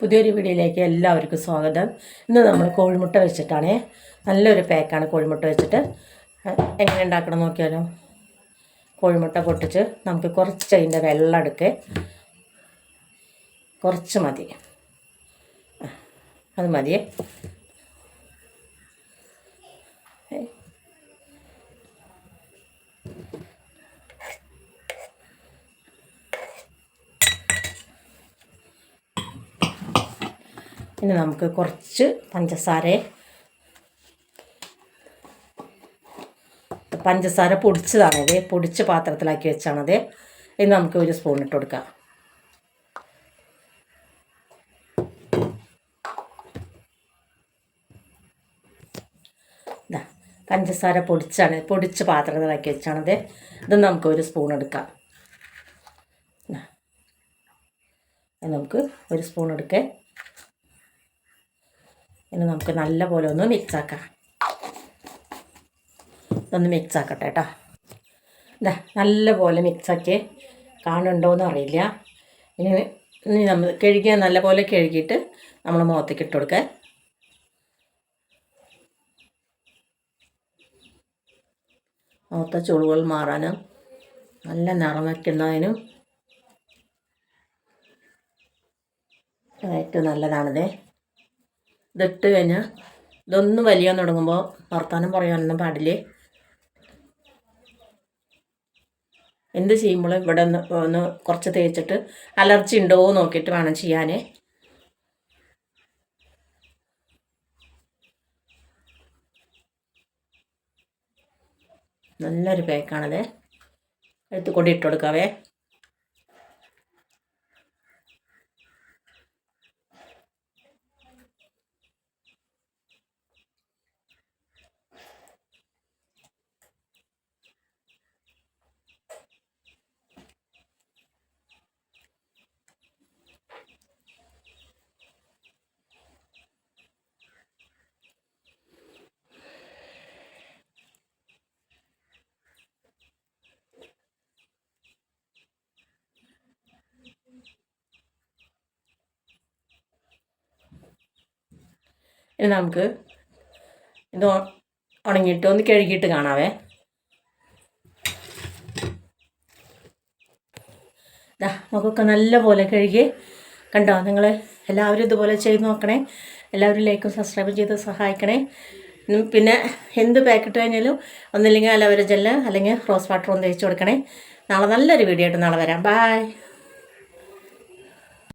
പുതിയൊരു വീഡിയോയിലേക്ക് എല്ലാവർക്കും സ്വാഗതം. ഇന്ന് നമ്മൾ കോഴിമുട്ട വെച്ചിട്ടാണ്, നല്ലൊരു പാക്കാണ് കോഴിമുട്ട വെച്ചിട്ട്. എങ്ങനെ ഉണ്ടാക്കണം നോക്കിയാലോ. കോഴിമുട്ട പൊട്ടിച്ച് നമുക്ക് കുറച്ച് അതിൻ്റെ വെള്ളം എടുക്കുക, കുറച്ച് മതി, അത് മതിയേ. ഇനി നമുക്ക് കുറച്ച് പഞ്ചസാര പൊടിച്ചതാണത്, പൊടിച്ച് പാത്രത്തിലാക്കി വെച്ചാണത്. ഇനി നമുക്ക് ഒരു സ്പൂൺ ഇട്ട് കൊടുക്കാം. പഞ്ചസാര പൊടിച്ച് പാത്രത്തിലാക്കി വെച്ചാണത്. ഇത് നമുക്ക് ഒരു സ്പൂൺ എടുക്കാം. നമുക്ക് ഒരു സ്പൂൺ എടുക്കാം. ഇനി നമുക്ക് നല്ല പോലെ ഒന്ന് മിക്സാക്കാം. ഇതൊന്ന് മിക്സാക്കട്ടെ കേട്ടോ. നല്ല പോലെ മിക്സാക്കി കാണുന്നുണ്ടോയെന്ന് അറിയില്ല. ഇനി നമ്മൾ നല്ല പോലെ കഴുകിയിട്ട് നമ്മൾ മുഖത്തേക്ക് ഇട്ട് കൊടുക്കുക. മുഖത്തെ ചുളിവുകൾ മാറാനും നല്ല നിറം വയ്ക്കുന്നതിനും ഏറ്റവും നല്ലതാണിത്. ഇതിട്ട് കഴിഞ്ഞാൽ ഇതൊന്ന് വലിയാൻ തുടങ്ങുമ്പോൾ വർത്താനം പറയാനൊന്നും പാടില്ലേ. എന്ത് ചെയ്യുമ്പോൾ ഇവിടെ ഒന്ന് കുറച്ച് തേച്ചിട്ട് അലർജി ഉണ്ടോ നോക്കിയിട്ട് വേണം ചെയ്യാൻ. നല്ലൊരു പാക്കാണത്. എടുത്തുകൊണ്ട് ഇട്ട് കൊടുക്കാവേ. ഇനി നമുക്ക് ഇത് ഉണങ്ങിയിട്ട് ഒന്ന് കഴുകിയിട്ട് കാണാവേ. നമുക്കൊക്കെ നല്ല പോലെ കഴുകി കണ്ടോ. നിങ്ങൾ എല്ലാവരും ഇതുപോലെ ചെയ്ത് നോക്കണേ. എല്ലാവരും ലൈക്കും സബ്സ്ക്രൈബും ചെയ്ത് സഹായിക്കണേ. പിന്നെ എന്ത് പാക്കറ്റ് കഴിഞ്ഞാലും ഒന്നില്ലെങ്കിൽ അലോവേര ജെല്ല് അല്ലെങ്കിൽ റോസ് വാട്ടർ ഒന്ന് തേച്ച് കൊടുക്കണേ. നാളെ നല്ലൊരു വീഡിയോ ആയിട്ട് നാളെ വരാം. ബൈ.